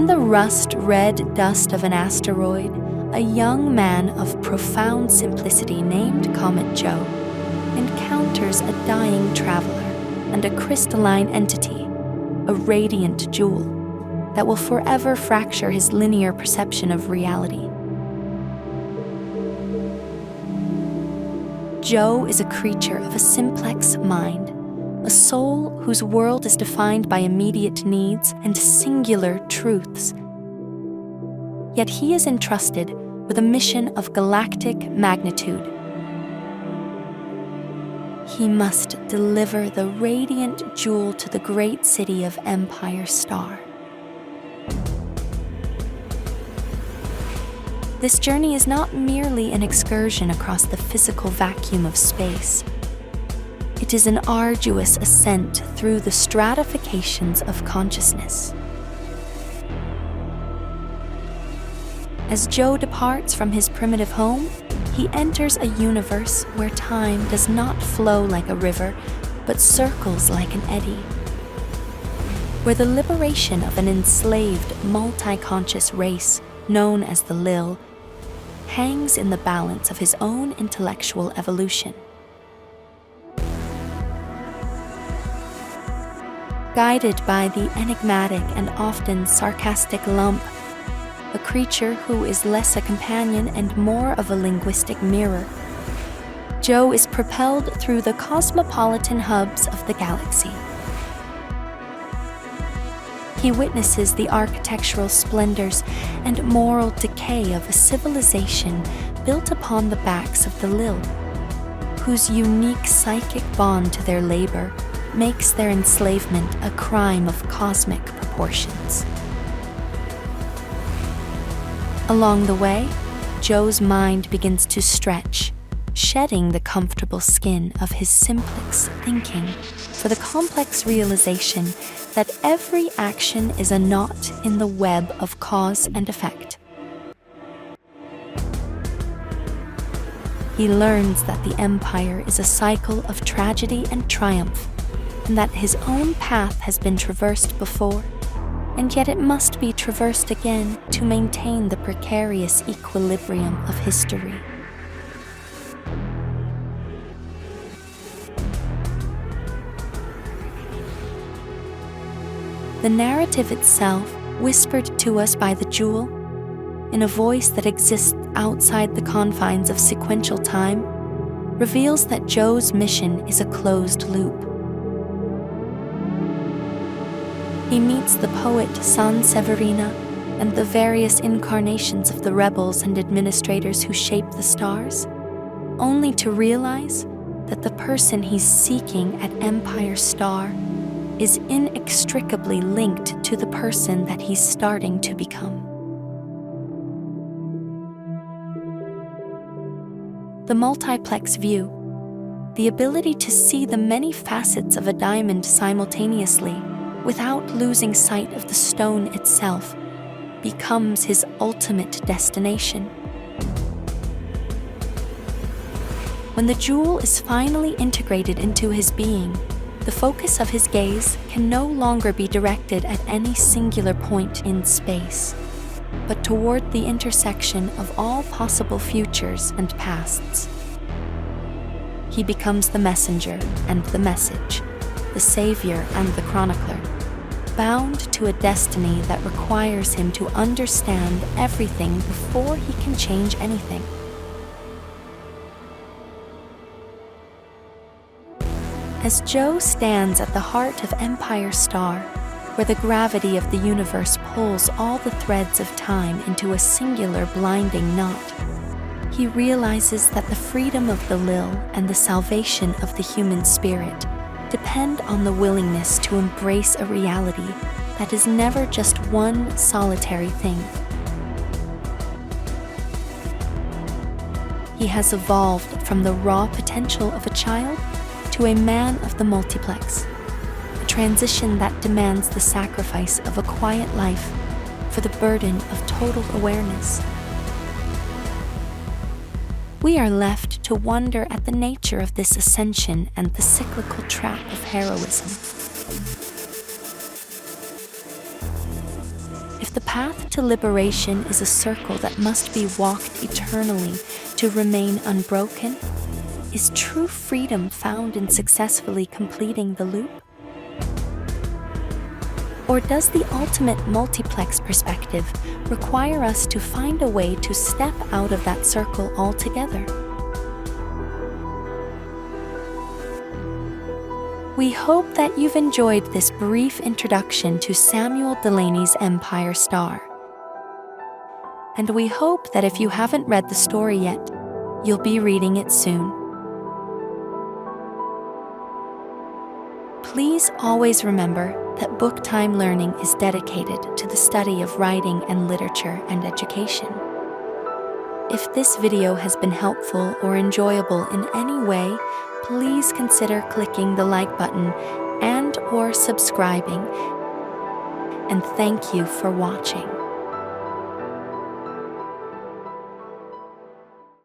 In the rust-red dust of an asteroid, a young man of profound simplicity named Comet Jo encounters a dying traveler and a crystalline entity, a radiant jewel, that will forever fracture his linear perception of reality. Jo is a creature of a simplex mind, a soul whose world is defined by immediate needs and singular truths. Yet he is entrusted with a mission of galactic magnitude. He must deliver the radiant jewel to the great city of Empire Star. This journey is not merely an excursion across the physical vacuum of space. It is an arduous ascent through the stratifications of consciousness. As Jo departs from his primitive home, he enters a universe where time does not flow like a river, but circles like an eddy. Where the liberation of an enslaved, multi-conscious race, known as the Lil, hangs in the balance of his own intellectual evolution. Guided by the enigmatic and often sarcastic Lump, a creature who is less a companion and more of a linguistic mirror, Jo is propelled through the cosmopolitan hubs of the galaxy. He witnesses the architectural splendors and moral decay of a civilization built upon the backs of the Lil, whose unique psychic bond to their labor makes their enslavement a crime of cosmic proportions. Along the way, Jo's mind begins to stretch, shedding the comfortable skin of his simplex thinking for the complex realization that every action is a knot in the web of cause and effect. He learns that the Empire is a cycle of tragedy and triumph, and that his own path has been traversed before, and yet it must be traversed again to maintain the precarious equilibrium of history. The narrative itself, whispered to us by the jewel, in a voice that exists outside the confines of sequential time, reveals that Jo's mission is a closed loop. He meets the poet Sanseverina and the various incarnations of the rebels and administrators who shape the stars, only to realize that the person he's seeking at Empire Star is inextricably linked to the person that he's starting to become. The multiplex view, the ability to see the many facets of a diamond simultaneously without losing sight of the stone itself, becomes his ultimate destination. When the jewel is finally integrated into his being, the focus of his gaze can no longer be directed at any singular point in space, but toward the intersection of all possible futures and pasts. He becomes the messenger and the message, the savior and the chronicler, bound to a destiny that requires him to understand everything before he can change anything. As Jo stands at the heart of Empire Star, where the gravity of the universe pulls all the threads of time into a singular blinding knot, he realizes that the freedom of the Lil and the salvation of the human spirit depend on the willingness to embrace a reality that is never just one solitary thing. He has evolved from the raw potential of a child to a man of the multiplex, a transition that demands the sacrifice of a quiet life for the burden of total awareness. We are left to wonder at the nature of this ascension and the cyclical trap of heroism. If the path to liberation is a circle that must be walked eternally to remain unbroken, is true freedom found in successfully completing the loop? Or does the ultimate multiplex perspective require us to find a way to step out of that circle altogether? We hope that you've enjoyed this brief introduction to Samuel Delany's Empire Star. And we hope that if you haven't read the story yet, you'll be reading it soon. Please always remember that Book Time Learning is dedicated to the study of writing and literature and education. If this video has been helpful or enjoyable in any way, please consider clicking the like button and/or subscribing. And thank you for watching.